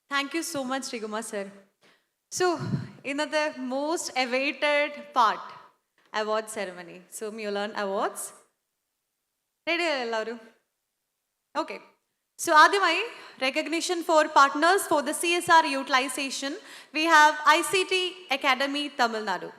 Thank you so much, Riguma sir. So, in the most awaited part, award ceremony. So, Mulan Awards. Ready, Lauru? Okay. So, Adimai, recognition for partners for the CSR utilization. We have ICT Academy Tamil Nadu.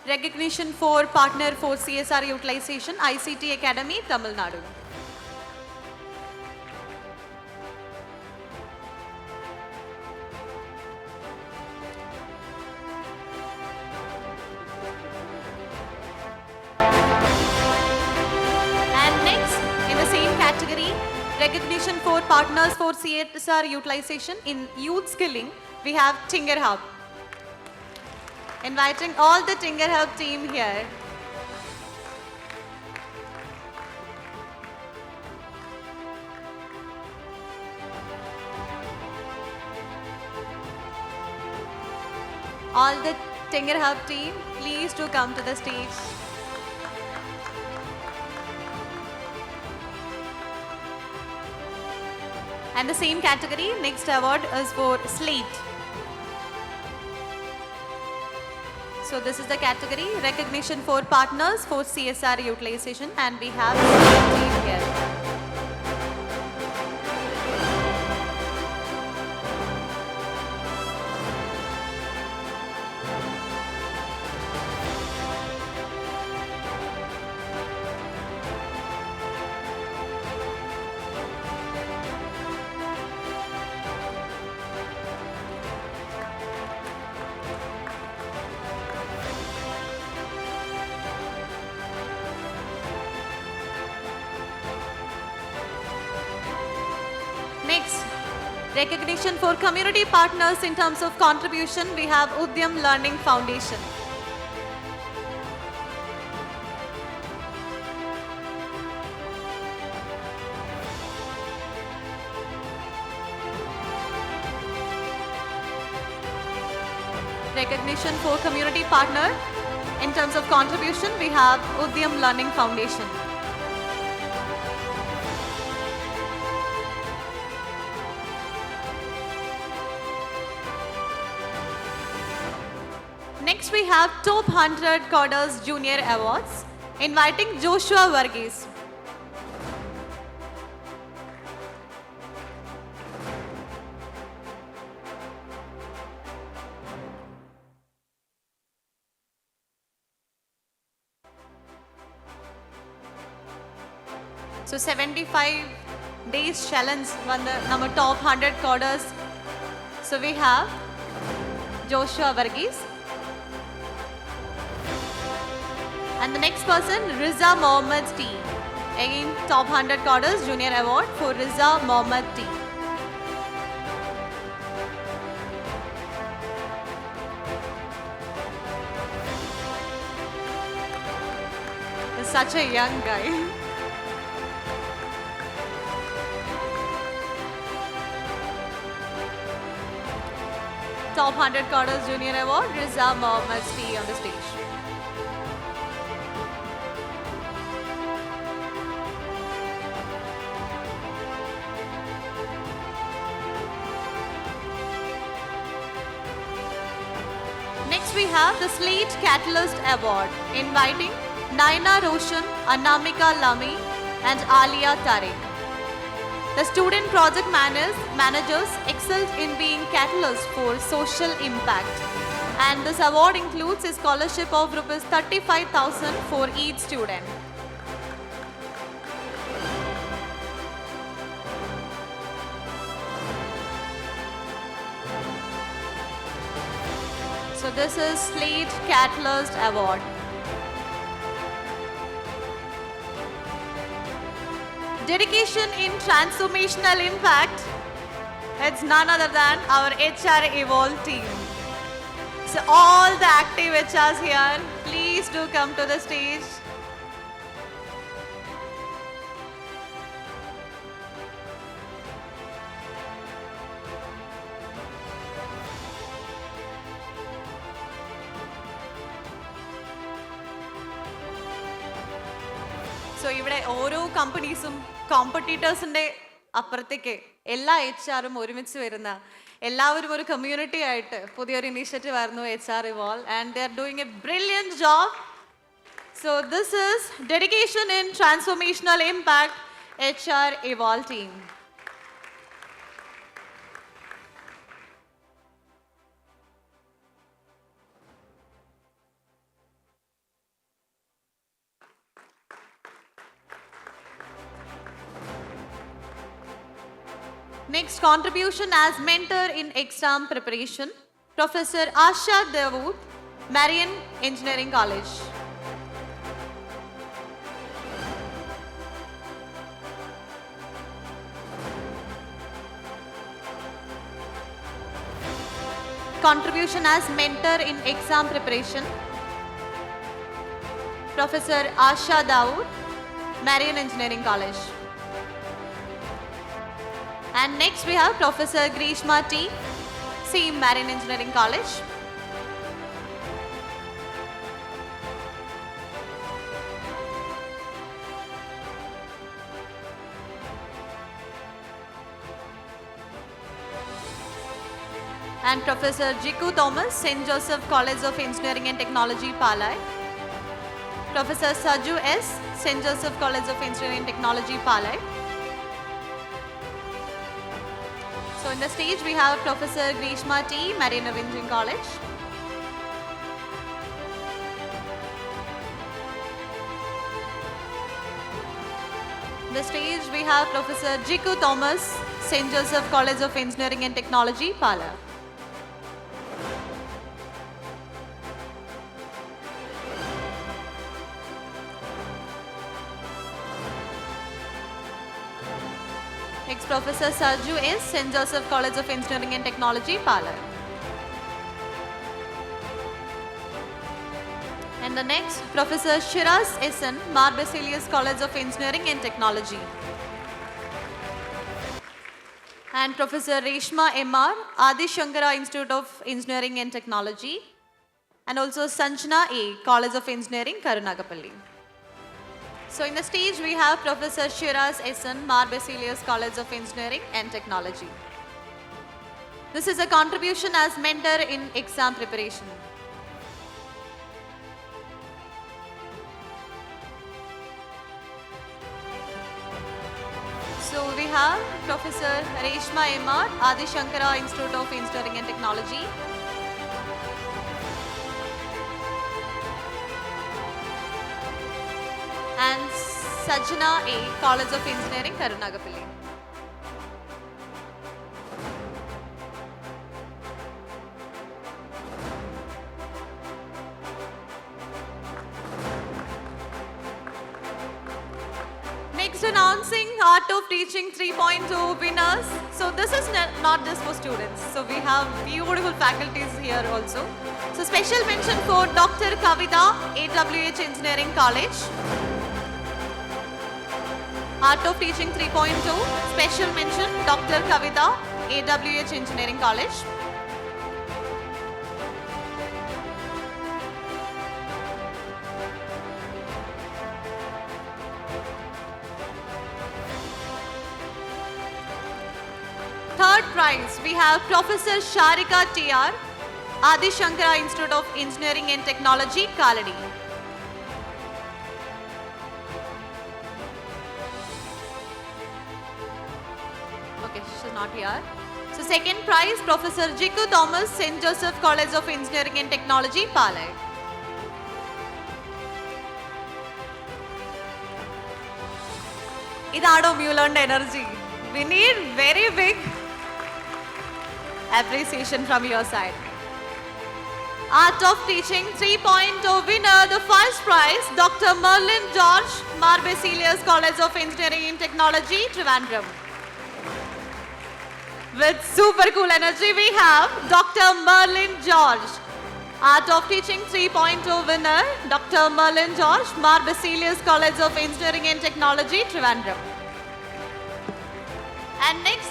Recognition for partner for CSR utilization, ICT Academy Tamil Nadu. And next, in the same category, recognition for partners for CSR utilization in youth skilling, we have Tinger Hub. Inviting all the Tinger Hub team here. All the Tinger Hub team, please do come to the stage. And the same category, next award is for Slate. So this is the category, recognition for partners for CSR utilization, and we have Slate team here. Next, recognition for community partners in terms of contribution, we have Udyam Learning Foundation. Recognition for community partner in terms of contribution, we have Udyam Learning Foundation. Next, we have Top 100 Coders Junior Awards, inviting Joshua Varghese. So 75 days challenge on the number top 100 coders. So we have Joshua Varghese. And the next person, Riza Mohammed T. Again, top 100 coders junior award for Riza Mohammed T. He's such a young guy. Top 100 Coders Junior Award, Riza Mohammed T on the stage. Next we have the Slate Catalyst Award, inviting Naina Roshan, Anamika Lamy and Alia Tariq. The student project managers excelled in being catalysts for social impact. And this award includes a scholarship of Rs 35,000 for each student. So this is Slate Catalyst Award. Dedication in transformational impact, it's none other than our HR Evolve team. So all the active HRs here, please do come to the stage. So ഇവിടെ ഓരോ കമ്പനീസും കോമ്പറ്റീറ്റേഴ്സിൻ്റെ അപ്പുറത്തേക്ക് എല്ലാ HR-ഉം ഒരുമിച്ച് വരുന്ന എല്ലാവരും ഒരു community ആയിട്ട് പുതിയൊരു ഇനീഷ്യേറ്റീവ് ആയിരുന്നു HR Evolve, and they are doing A brilliant job. So this is dedication in transformational impact HR Evolve team. Next contribution as mentor in exam preparation, Professor Asha Dawood, Marian Engineering College. Contribution as mentor in exam preparation, Professor Asha Dawood, Marian Engineering College. And next we have Professor Grishma T, same Marian Engineering College. And Professor Jiku Thomas, St. Joseph College of Engineering and Technology, Palai. Professor Saju S, St. Joseph College of Engineering and Technology, Palai. So in the stage we have Professor Grishma T, Marian Engineering College. In the stage we have Professor Jiku Thomas, St. Joseph College of Engineering and Technology, Pala. Next, Professor Sarju S, St. Joseph College of Engineering and Technology, Pala. And the next, Professor Shiraz Essen, Mar Basilius College of Engineering and Technology. And Professor Reshma M.R., Adi Shankara Institute of Engineering and Technology. And also Sanjana A, College of Engineering, Karunagapalli. So in the stage we have Professor Shiraz Essen, Mar Basilius College of Engineering and Technology. This is a contribution as mentor in exam preparation. So we have Professor Reshma M.R., Adi Shankara Institute of Engineering and Technology. And Sajana A, College of Engineering, Karunagapalli. Next, announcing Art of Teaching 3.0 winners. So this is not just for students. So we have beautiful faculties here also. So special mention for Dr. Kavita, AWH Engineering College. Art of Teaching 3.2, special mention Dr. Kavita, AWH Engineering College. Third prize, we have Professor Sharika T.R., Adi Shankara Institute of Engineering and Technology, Kaladi. Okay, she's not here. So second prize, Professor Jiku Thomas, St. Joseph College of Engineering and Technology, Palai. Idado you learned energy. We need very big appreciation from your side. Art of Teaching 3.0 winner, the first prize, Dr. Merlin George, Mar Basilius College of Engineering and Technology, Trivandrum. With super cool energy, we have Dr. Merlin George. Art of Teaching 3.0 winner, Dr. Merlin George, Mar Basilius College of Engineering and Technology, Trivandrum. And next,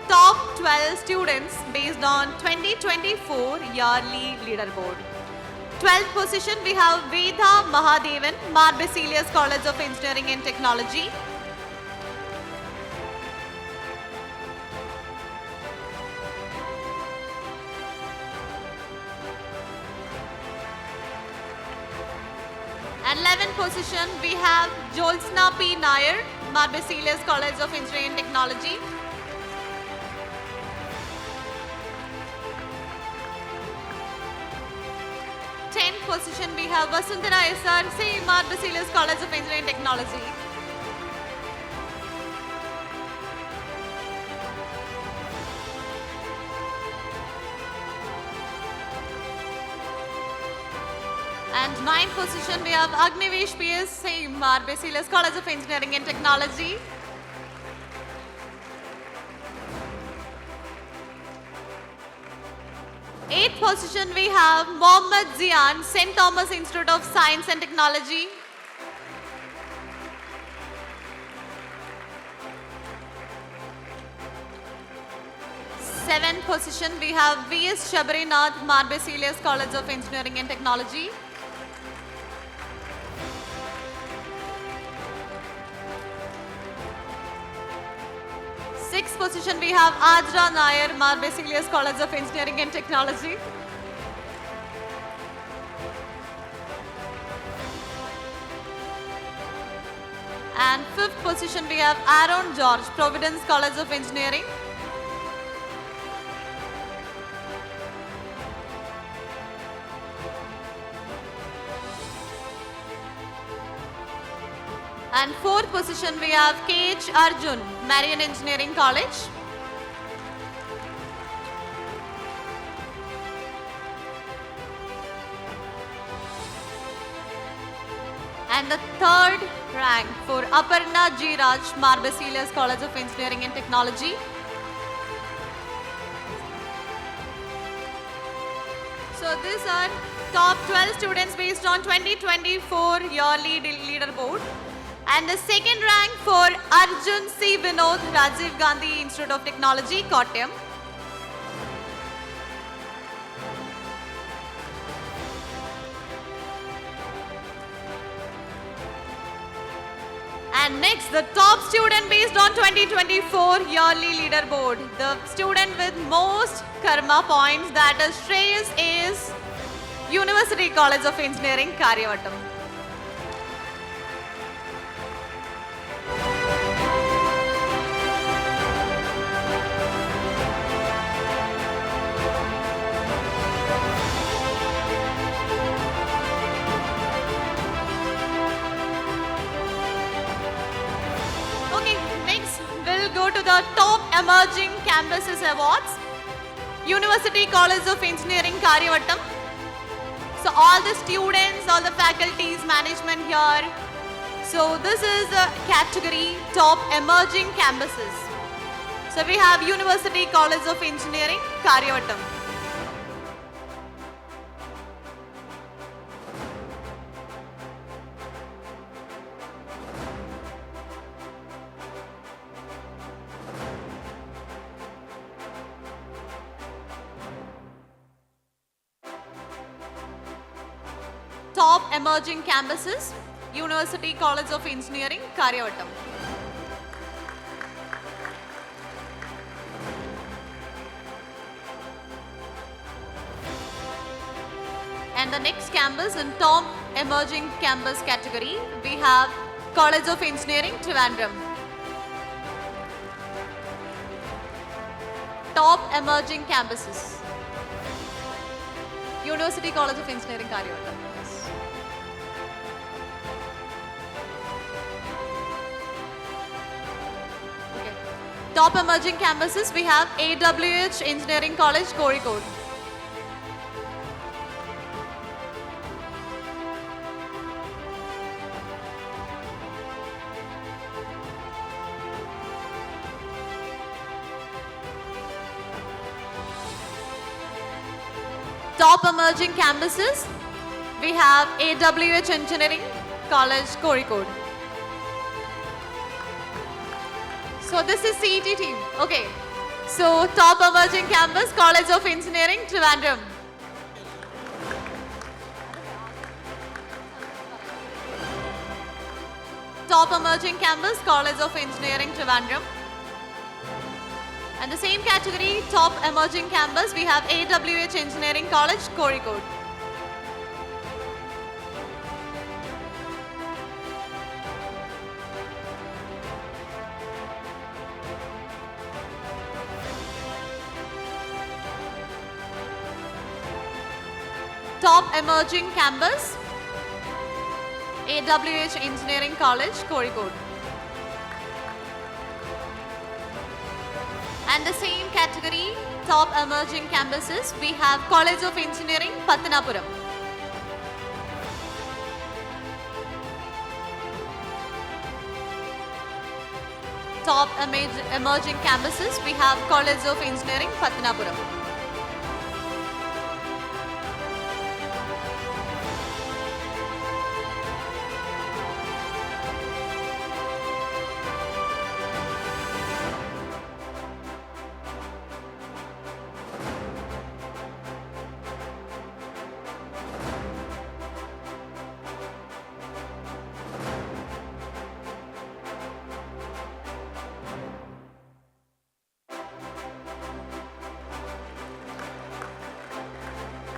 top 12 students based on 2024 yearly leaderboard. 12th position we have Vedha Mahadevan, Mar Basilius College of Engineering and Technology. And 11th position we have Jolsna P. Nair, Mar Basilius College of Engineering and Technology. Position we have Vasundhara SR, same Mar Basilius College of Engineering and Technology. And 9th position we have Agnivesh PS, same Mar Basilius College of Engineering and Technology. Eighth position we have Mohammad Zian, St. Thomas Institute of Science and Technology. Seventh position we have V.S. Shabarinath, Mar Basilius College of Engineering and Technology. Sixth position we have Ajra Nair, Mar Basilius College of Engineering and Technology. And fifth position we have Aaron George, Providence College of Engineering. And fourth position we have K.H. Arjun, Marian Engineering College. And the third rank for Aparna G. Raj, Mar Basilius College of Engineering and Technology. So these are top 12 students based on 2024 yearly leaderboard. And the second rank for Arjun C. Vinod, Rajiv Gandhi Institute of Technology, Kottayam. And next, the top student based on 2024 yearly leaderboard. The student with most karma points, that is Shreyas, is University College of Engineering, Karyavatam. Go to the Top Emerging Campuses Awards, University College of Engineering, Karyavatam. So all the students, all the faculties, management here. So this is a category Top Emerging Campuses. So we have University College of Engineering, Karyavatam. Top Emerging Campuses, University College of Engineering, Karyavatam. And the next campus in Top Emerging Campus category, we have College of Engineering, Trivandrum. Top Emerging Campuses, University College of Engineering, Karyavatam. Top Emerging Campuses, we have AWH Engineering College, Kozhikode. Top Emerging Campuses, we have AWH Engineering College, Kozhikode. So this is CET team. Okay. So Top Emerging Campus, College of Engineering, Trivandrum. Top Emerging Campus, College of Engineering, Trivandrum. And the same category, Top Emerging Campus, we have AWH Engineering College, Kozhikode. Top Emerging Campus, AWH Engineering College, Kozhikode. And the same category, Top Emerging Campuses, we have College of Engineering, Pattanapuram. Top Emerging Campuses, we have College of Engineering, Pattanapuram.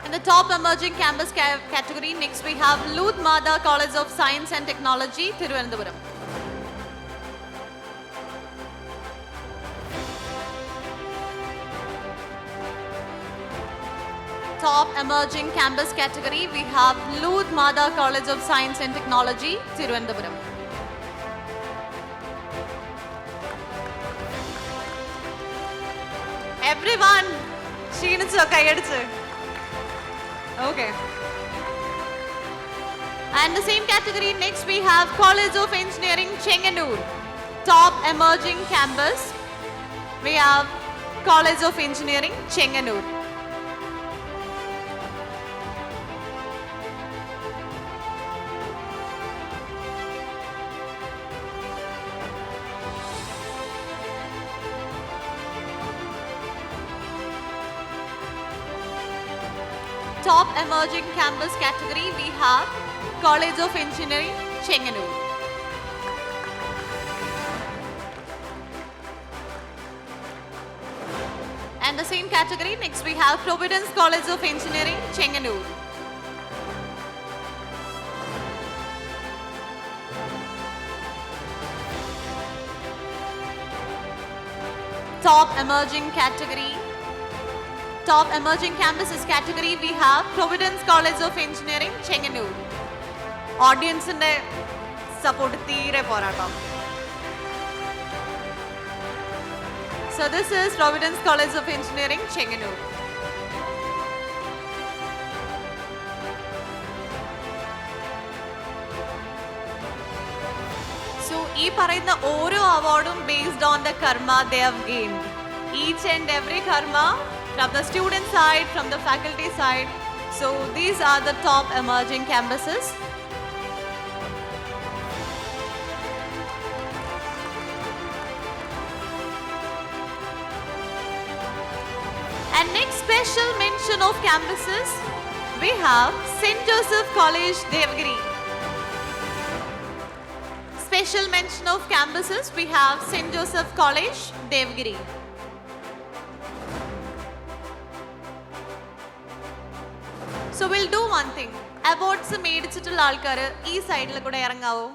In the Top Emerging Campus category, next we have Luth Mada College of Science and Technology, Thiruvananthapuram. Top Emerging Campus category, we have Luth Mada College of Science and Technology, Thiruvananthapuram. Everyone, okay. And the same category, next we have College of Engineering, Chenganur. Top Emerging Campus, we have College of Engineering, Chenganur. Top Emerging Campus category, we have College of Engineering, Chenganur. And the same category, next we have Providence College of Engineering, Chenganur. Top Emerging category, Top Emerging Campuses category, we have Providence College of Engineering, Chenganur. Audience in the support theere poratam. So this is Providence College of Engineering, Chenganur. So ee parayna oro awardum based on the karma they have gained. Each and every karma from the student side, from the faculty side. So these are the top emerging campuses. And next special mention of campuses, we have St. Joseph College, Devagiri. Special mention of campuses, we have St. Joseph College, Devagiri. So we'll do one thing. Awards മേടിച്ചിട്ടുള്ള ആൾക്കാർ ഈ സൈഡിൽ കൂടെ ഇറങ്ങാവോ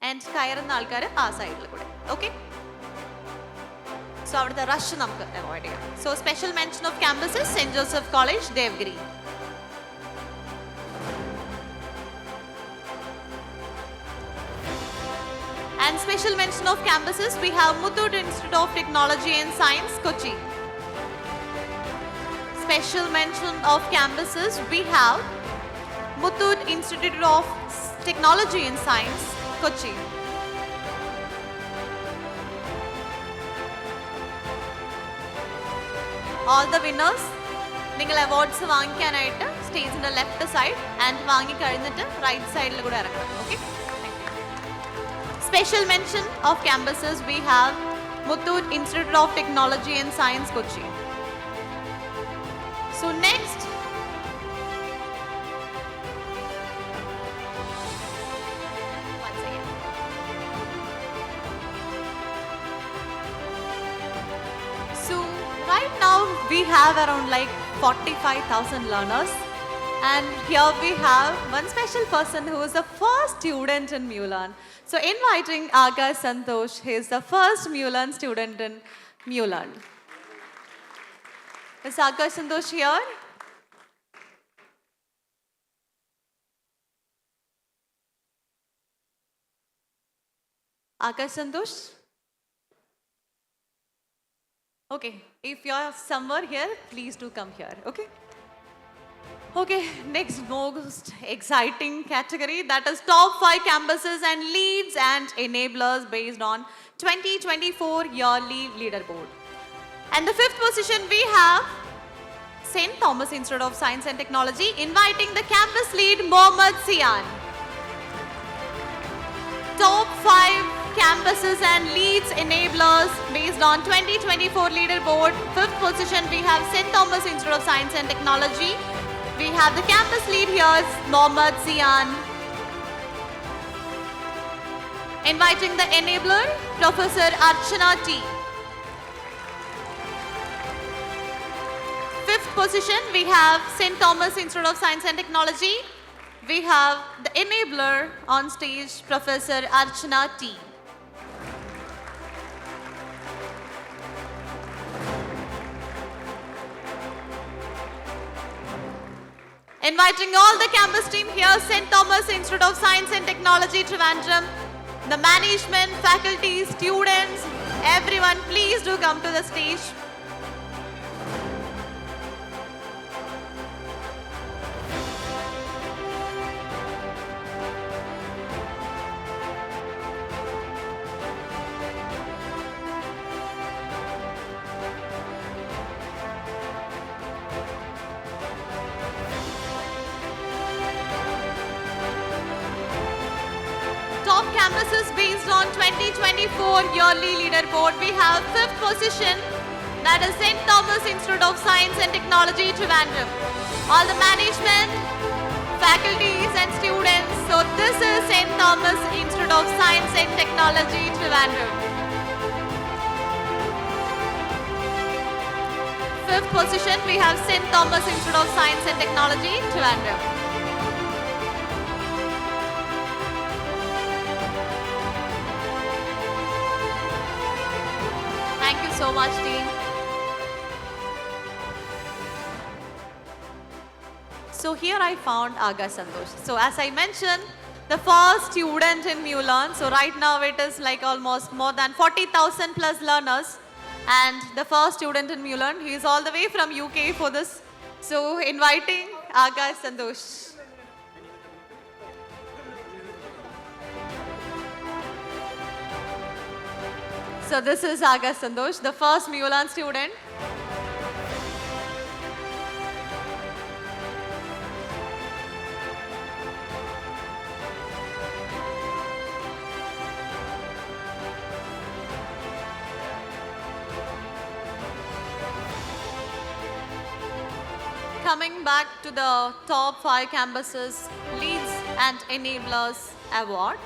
and കയറുന്ന ആൾക്കാർ ആ സൈഡിൽ കൂടെ okay so അവിടുത്തെ റഷ് നമുക്ക് അവോയ്ഡ് ചെയ്യാം so special mention of campuses saint Joseph college Devagiri and special mention of campuses we have Muthoot Institute of Technology and Science Kochi. Special mention of campuses we have Muthoot Institute of Technology and Science, Kochi. All the winners, നിങ്ങൾ awards വാങ്ങിക്കാനായിട്ട് സ്റ്റേജിന്റെ left side and വാങ്ങി കഴിഞ്ഞിട്ട് right സൈഡിൽ കൂടെ ഇറങ്ങണം okay Special mention of campuses we have Muthoot Institute of Technology and Science, Kochi. So next, once again. we have around like 45,000 learners. And here we have one special person who is the first student in Mulan. So inviting Akash Santosh, he is the first Mulan student in Mulan. Is Akash Santosh here? Akash Santosh? Okay, if you're somewhere here, please do come here, okay? Okay, next most exciting category, that is top 5 campuses and leads and enablers based on 2024 yearly leaderboard. And the 5th position we have St. Thomas Institute of Science and Technology, inviting the campus lead Mohammad Sian. Top 5 campuses and leads enablers based on 2024 leaderboard. 5th position we have St. Thomas Institute of Science and Technology. We have the campus lead here is Mohammad Sian. Inviting the enabler, Professor Archana T. 5th position we have St. Thomas Institute of Science and Technology. We have the enabler on stage, Professor Archana T. Inviting all the campus team here, St. Thomas Institute of Science and Technology, Trivandrum, the management, faculty, students, everyone, please do come to the stage. Top campuses based on 2024 yearly leaderboard. We have 5th position, that is St. Thomas Institute of Science and Technology, Trivandrum. All the management, faculties and students. So this is St. Thomas Institute of Science and Technology, Trivandrum. 5th position, we have St. Thomas Institute of Science and Technology, Trivandrum. Thank you so much, team. So here I found Akash Santosh. So as I mentioned, the first student in Mulan. So right now it is like almost more than 40,000 plus learners. And the first student in Mulan, he is all the way from UK for this. So inviting Akash Santosh. So this is Akash Santosh, the first Mulan student. Coming back to the top 5 campuses, leads and enablers award.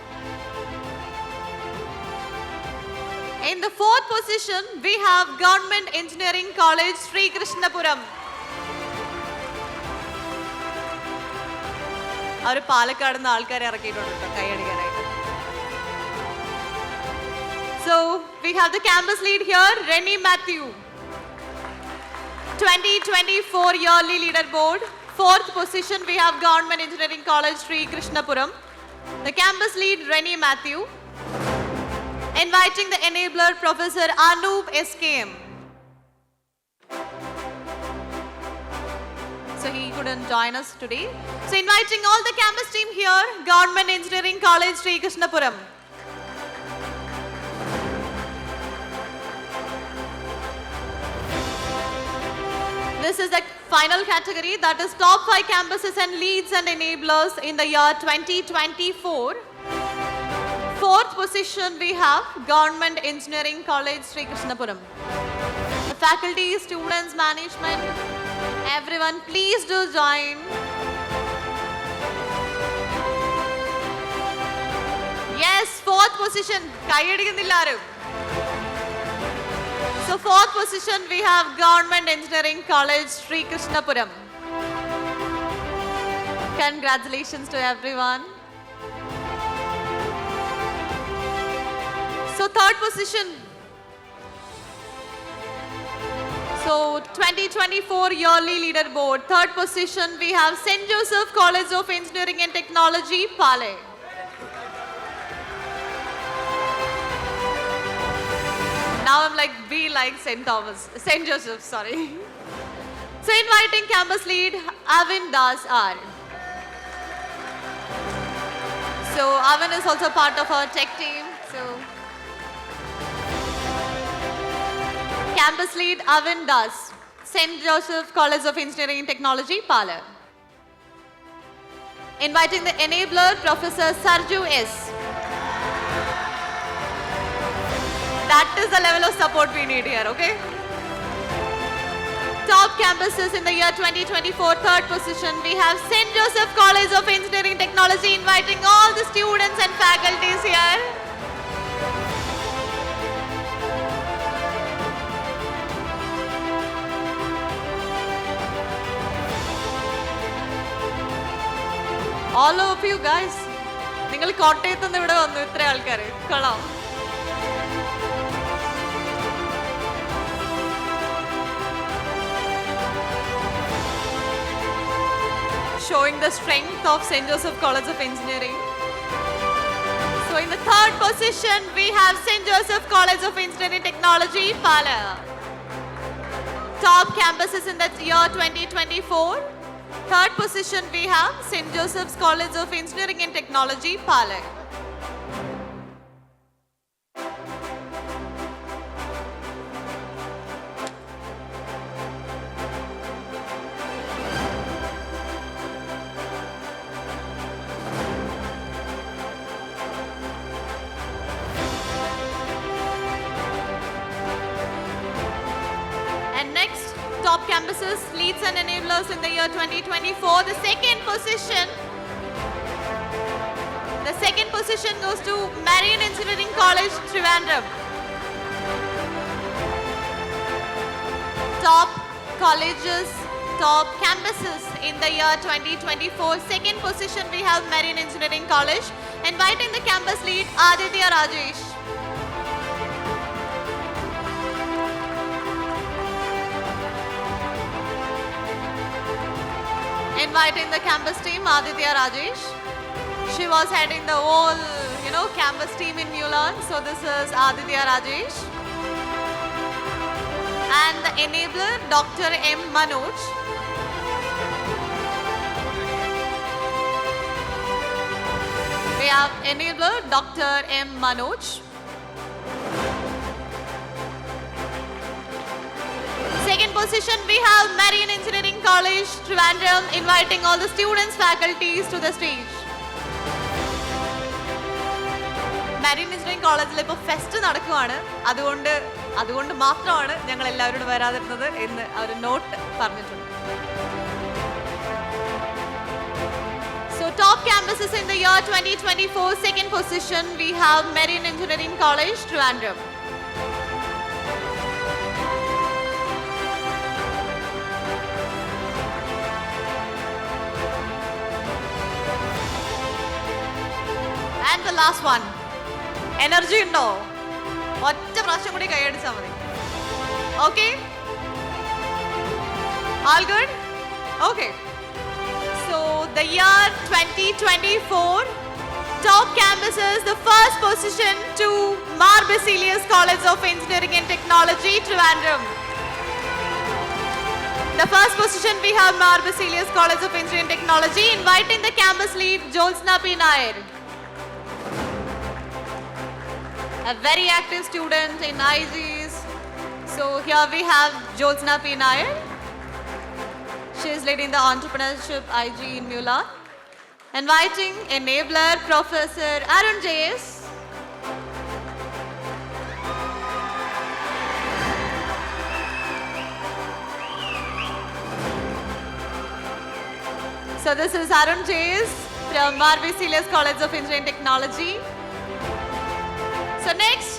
In the 4th position, we have Government Engineering College, Sri Krishnapuram. അവർ പാലക്കാട് നിന്ന് ആൾക്കാരെ ഇറക്കിയിട്ടുണ്ട് കേട്ടോ കൈയടിക്കാനായിട്ട്. So we have the campus lead here, Rennie Matthew. 2024 yearly leaderboard. 4th position, we have Government Engineering College, Sri Krishnapuram. The campus lead, Rennie Matthew. Inviting the enabler, Professor Anoop SKM. So he couldn't join us today. So inviting all the campus team here, Government Engineering College, Sri Krishnapuram. This is the final category, that is top 5 campuses and leads and enablers in the year 2024. 4th position we have Government Engineering College, Sri Krishnapuram. The faculty, students, management, everyone, please do join. Yes, 4th position. So fourth position we have Government Engineering College, Sri Krishnapuram. Congratulations to everyone. So third position. So 2024 yearly leaderboard. Third position we have St. Joseph College of Engineering and Technology, Pale. Now I'm like, we like St. Joseph, sorry. So inviting campus lead, Avin Das R. So Avin is also part of our tech team. So campus lead, Avin Das, St. Joseph College of Engineering and Technology, Pala. Inviting the enabler, Professor Sarju S. That is the level of support we need here, okay? Top campuses in the year 2024, third position, we have St. Joseph College of Engineering and Technology, inviting all the students and faculties here. All of you guys, നിങ്ങൾ കോട്ടയത്ത് നിന്ന് ഇവിടെ വന്നു ഇത്ര ആൾക്കാർ കൊള്ളാം. Showing the strength of St. Joseph College of Engineering. So in the third position, we have St. Joseph College of Engineering Technology, Pala. Top campuses in the year 2024. Third position, we have St. Joseph's College of Engineering and Technology, Pala. Top campuses, leads and enablers in the year 2024. The second position goes to Marine Engineering College, Trivandrum. Top colleges, top campuses in the year 2024. Second position we have Marine Engineering College. Inviting the campus lead, Aditya Rajesh. Inviting the campus team, Aditya Rajesh. She was heading the whole, campus team in Mulan. So this is Aditya Rajesh. And the enabler, Dr. M. Manoj. We have enabler, Dr. M. Manoj. Second position, we have Marine Engineering College, Trivandrum, inviting all the students, faculties to the stage. Marine Engineering College il ipo fest nadakkuvaanu. അതുകൊണ്ട് മാത്രമാണ് ഞങ്ങൾ എല്ലാവരോടും വരാതിരുന്നത് എന്ന് ഒരു not പറഞ്ഞിട്ടുണ്ട്. So top campuses in the year 2024, second position, we have Marine Engineering College, Trivandrum. And the last one, energy undo ഒറ്റ പ്രാവശ്യം കൂടി കൈയടിച്ചാൽ മതി. Okay, all good? Okay, so the year 2024 top campuses, the first position to Mar Basilius College of Engineering and Technology, Trivandrum. The first position we have Mar Basilius College of Engineering and Technology, inviting the campus lead, Jolsna P. Nair. A very active student in IGs. So here we have Jolsna P. Nair. She is leading the entrepreneurship IG in Mulan. Inviting enabler, Professor Arun J.S. So this is Arun J.S. from Mar Basilius College of Engineering and Technology. So next,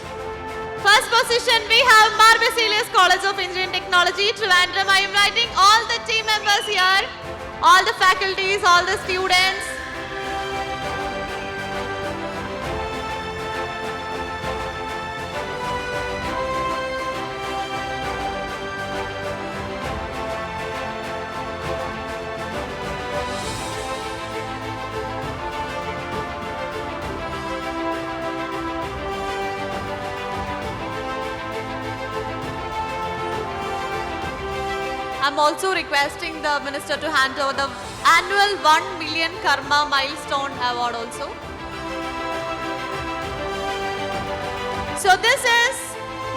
First position we have Mar Basilius College of Engineering Technology, Trivandrum. I am inviting all the team members here, all the faculties, all the students. I'm also requesting the minister to hand over the annual 1 million Karma milestone award also. So this is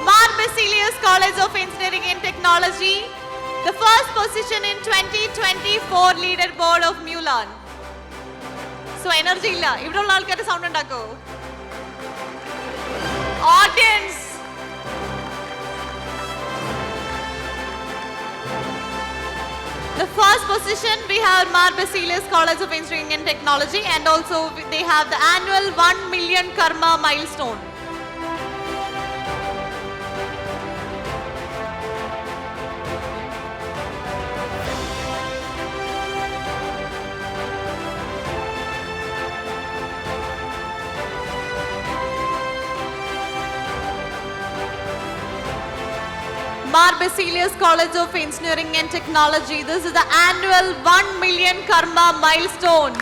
Mar Basilius College of Engineering and Technology, the first position in 2024 leaderboard of Mulan. So energy illa. Ividulla aalkare sound undakko. Audience. The first position we have Mar Basilius College of Engineering and Technology, and also they have the annual 1 million Karma milestone. Mar Basilius College of Engineering and Technology. This is the annual 1 million Karma milestone.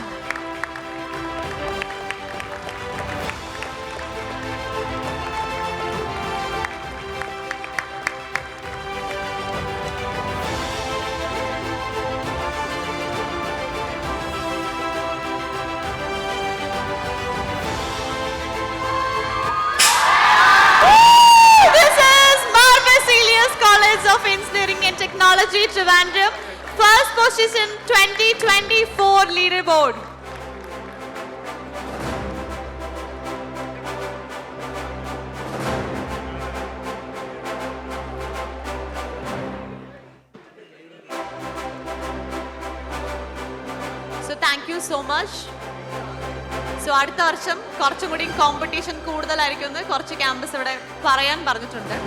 Of Engineering and Technology, Trivandrum, first position 2024 leaderboard. So thank you so much. So അടുത്ത വർഷം കുറച്ചും കൂടി competition കൂടുതലായിരിക്കും എന്ന് കുറച്ച് campus ഇവിടെ പറയാൻ പറഞ്ഞിട്ടുണ്ട്.